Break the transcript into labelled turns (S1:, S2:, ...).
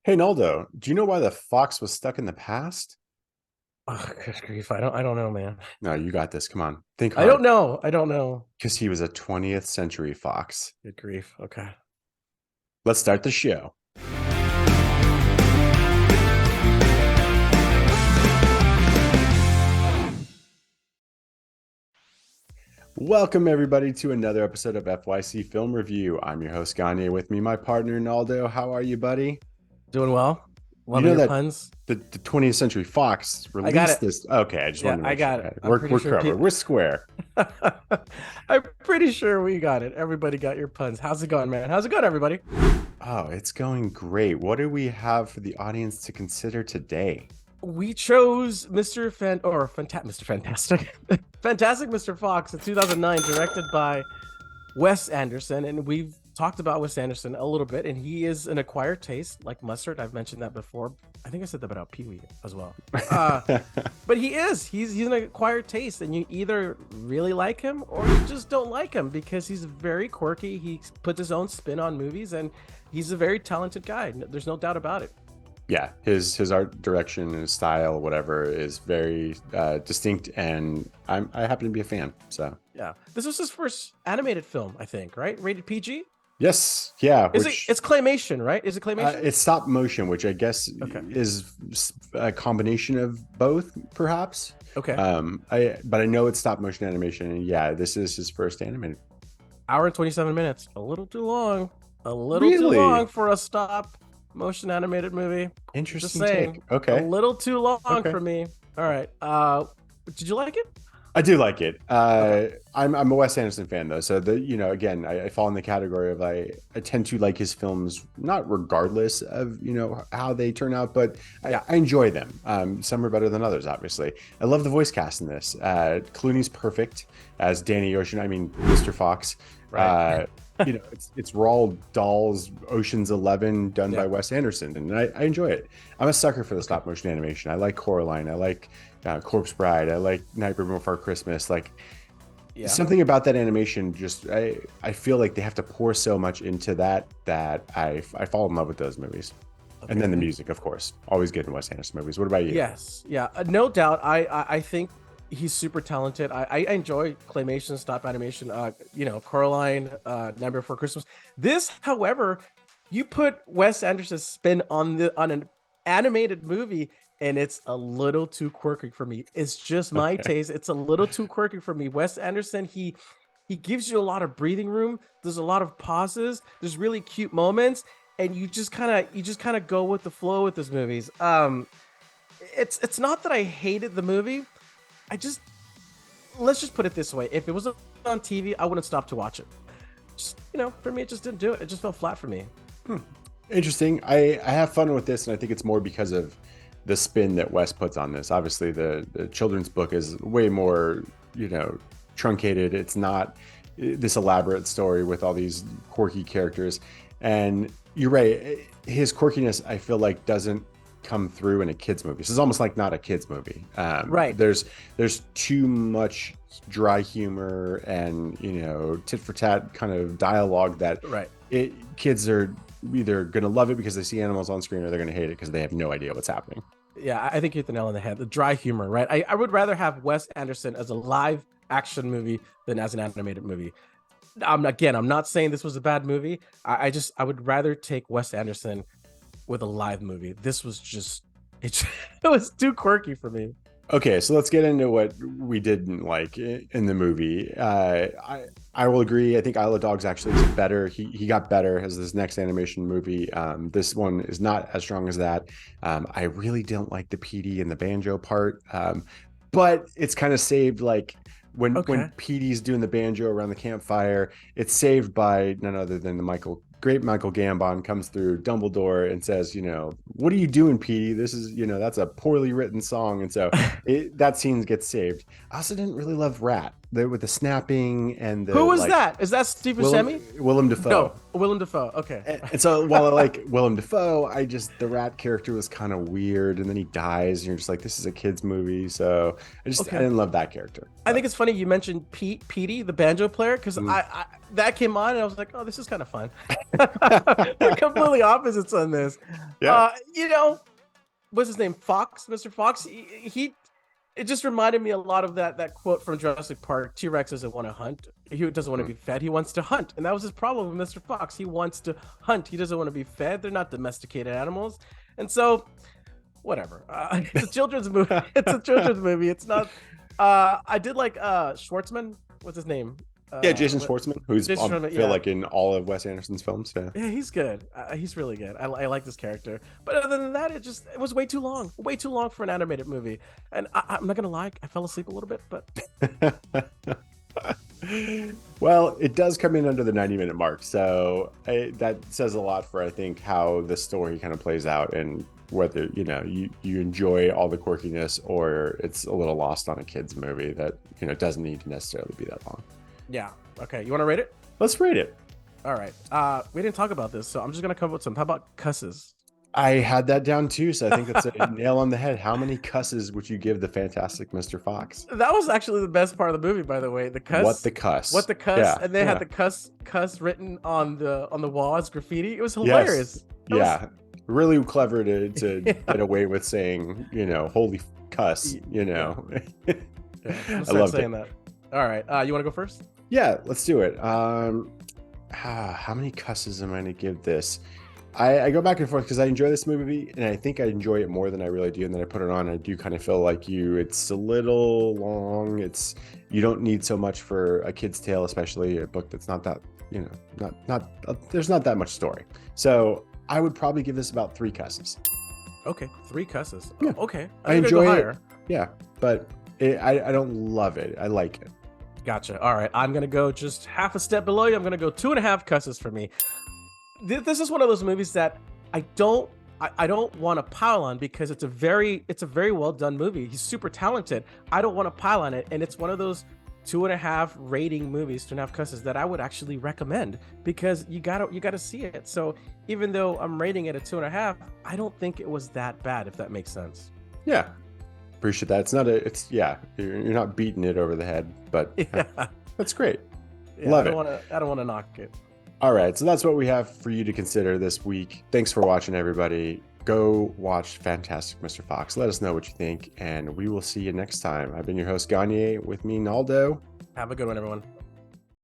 S1: Hey Naldo, do you know why the fox was stuck in the past?
S2: Oh, good grief. I don't know, man.
S1: No, you got this. Come on. Think
S2: I
S1: hard.
S2: don't know. I don't know.
S1: Because he was a 20th century fox.
S2: Good grief. Okay.
S1: Let's start the show. Welcome, everybody, to another episode of FYC Film Review. I'm your host, Gagne. With me, my partner, Naldo. How are you, buddy?
S2: Doing well.
S1: You
S2: Loving
S1: know
S2: your
S1: that
S2: puns.
S1: the 20th Century Fox
S2: I got
S1: released
S2: it.
S1: this. Okay, I just
S2: Yeah,
S1: wanted to
S2: I
S1: make sure.
S2: got it. I'm
S1: We're,
S2: pretty
S1: we're
S2: sure
S1: covered. We're square.
S2: I'm pretty sure we got it. Everybody got your puns. How's it going, man? How's it going, everybody?
S1: Oh, it's going great. What do we have for the audience to consider today?
S2: We chose Mr. Fantastic. Fantastic Mr. Fox in 2009, directed by Wes Anderson, and we've talked about Wes Anderson a little bit, and he is an acquired taste, like mustard. I've mentioned that before. I think I said that about Pee Wee as well. But he's an acquired taste, and you either really like him or you just don't like him because he's very quirky. He puts his own spin on movies, and he's a very talented guy. There's no doubt about it.
S1: Yeah, his art direction and his style, whatever, is very distinct, and I happen to be a fan. So
S2: Yeah, this was his first animated film, I think, right? Rated PG.
S1: yes, yeah,
S2: Is it?
S1: which
S2: It's claymation, right? Is it claymation?
S1: it's stop motion, which I guess
S2: Okay.
S1: is a combination of both, perhaps.
S2: Okay.
S1: But I know it's stop motion animation, and yeah, this is his first animated.
S2: Hour and 27 minutes. A little too long. A little too
S1: Really
S2: long for a stop motion animated movie. Just
S1: interesting take.
S2: saying. A
S1: Okay,
S2: little too long
S1: okay.
S2: for me. All right. Did you like it?
S1: I do like it.
S2: Okay.
S1: I'm a Wes Anderson fan though, so again I fall in the category of I tend to like his films not regardless of how they turn out, but
S2: Yeah.
S1: I enjoy them. Some are better than others, obviously. I love the voice cast in this. Clooney's perfect as Danny Ocean. I mean Mr. Fox.
S2: Right.
S1: Uh, it's Roald Dahl's Ocean's 11 done by
S2: Yeah.
S1: Wes Anderson, and I enjoy it. I'm a sucker for the
S2: Okay.
S1: stop motion animation. I like Coraline. I like Corpse Bride. I like Nightmare Before Christmas. Like
S2: Yeah.
S1: something about that animation, just I feel like they have to pour so much into that I fall in love with those movies. And then the
S2: Okay.
S1: music, of course, always good in Wes Anderson movies. What about you?
S2: Yes. Yeah. No doubt. I think he's super talented. I enjoy claymation, stop animation. Coraline, Nightmare Before Christmas. This, however, you put Wes Anderson's spin on an animated movie, and it's a little too quirky for me. It's just my
S1: Okay.
S2: taste. It's a little too quirky for me. Wes Anderson, he gives you a lot of breathing room. There's a lot of pauses. There's really cute moments, and you just kind of go with the flow with his movies. It's not that I hated the movie. I just Let's just put it this way: if it was on TV, I wouldn't stop to watch it. Just for me, it just didn't do it. It just fell flat for me.
S1: Hmm. Interesting. I have fun with this, and I think it's more because of the spin that Wes puts on this. Obviously, the children's book is way more, truncated. It's not this elaborate story with all these quirky characters. And you're right. His quirkiness, I feel like, doesn't come through in a kids movie. This is almost like not a kids movie.
S2: Right,
S1: There's too much dry humor and tit for tat kind of dialogue that
S2: right.
S1: kids are either going to love it because they see animals on screen, or they're going to hate it because they have no idea what's happening.
S2: Yeah, I think you hit the nail on the head. The dry humor, right? I would rather have Wes Anderson as a live action movie than as an animated movie. I'm not saying this was a bad movie. I would rather take Wes Anderson with a live movie. This was just it. It was too quirky for me.
S1: Okay, so let's get into what we didn't like in the movie. I will agree. I think Isle of Dogs actually is better. He got better as this next animation movie. This one is not as strong as that. I really don't like the PD and the banjo part, but it's kind of saved like when
S2: Okay.
S1: PD's doing the banjo around the campfire. It's saved by none other than the great Michael Gambon comes through Dumbledore and says, what are you doing, Petey? This is, that's a poorly written song. And so that scene gets saved. I also didn't really love Rat with the snapping and
S2: Who
S1: the
S2: was
S1: like
S2: that? Is that Steve
S1: Willem,
S2: Buscemi?
S1: Willem Dafoe.
S2: No, Willem Dafoe. Okay.
S1: And so while I like Willem Dafoe, the Rat character was kind of weird. And then he dies and you're just like, this is a kid's movie. So I
S2: Okay.
S1: didn't love that character.
S2: I
S1: But,
S2: think it's funny you mentioned Petey, the banjo player, because
S1: mm,
S2: that came on, and I was like, oh, this is kind of fun. We're completely opposites on this.
S1: Yeah.
S2: What's his name? Fox, Mr. Fox. It just reminded me a lot of that quote from Jurassic Park. T-Rex doesn't want to hunt. He doesn't want to be fed. He wants to hunt. And that was his problem with Mr. Fox. He wants to hunt. He doesn't want to be fed. They're not domesticated animals. And so, whatever. It's a children's movie. It's not. I did like Schwartzman. What's his name?
S1: Jason Schwartzman, who's like in all of Wes Anderson's films.
S2: Yeah, he's good. He's really good. I like this character. But other than that, it was way too long for an animated movie. And I'm not gonna lie, I fell asleep a little bit. But
S1: well, it does come in under the 90-minute mark, so that says a lot for, I think, how the story kind of plays out, and whether you enjoy all the quirkiness or it's a little lost on a kid's movie that doesn't need to necessarily be that long.
S2: Yeah. Okay. You want to rate it?
S1: Let's rate it.
S2: All right. We didn't talk about this, so I'm just gonna come up with some. How about cusses?
S1: I had that down too, so I think that's a nail on the head. How many cusses would you give the Fantastic Mr. Fox?
S2: That was actually the best part of the movie, by the way. The cuss.
S1: What the cuss?
S2: Yeah, and they had the cuss written on the wall as graffiti. It was hilarious.
S1: Yes. Really clever to get away with saying, holy cuss.
S2: Yeah,
S1: I love saying
S2: that. All right. You want to go first?
S1: Yeah, let's do it. How many cusses am I going to give this? I go back and forth because I enjoy this movie, and I think I enjoy it more than I really do. And then I put it on, I do kind of feel like it's a little long. You don't need so much for a kid's tale, especially a book that's not that, there's not that much story. So I would probably give this about 3 cusses.
S2: Okay, 3 cusses.
S1: Yeah.
S2: Oh, okay.
S1: I enjoy it. Yeah, but I don't love it. I like it.
S2: Gotcha. All right, I'm gonna go just half a step below you. I'm gonna go 2.5 cusses for me. This is one of those movies that I don't want to pile on because it's a very well done movie. He's super talented. I don't want to pile on it, and it's one of those 2.5 rating movies, 2.5 cusses that I would actually recommend because you gotta see it. So even though I'm rating it a 2.5, I don't think it was that bad, if that makes sense.
S1: Yeah, appreciate that. You're not beating it over the head, but that's great.
S2: Yeah,
S1: Love it.
S2: I don't want to knock it.
S1: All right, so that's what we have for you to consider this week. Thanks for watching, everybody. Go watch Fantastic Mr. Fox. Let us know what you think, and we will see you next time. I've been your host, Gagne, with me, Naldo.
S2: Have a good one, everyone.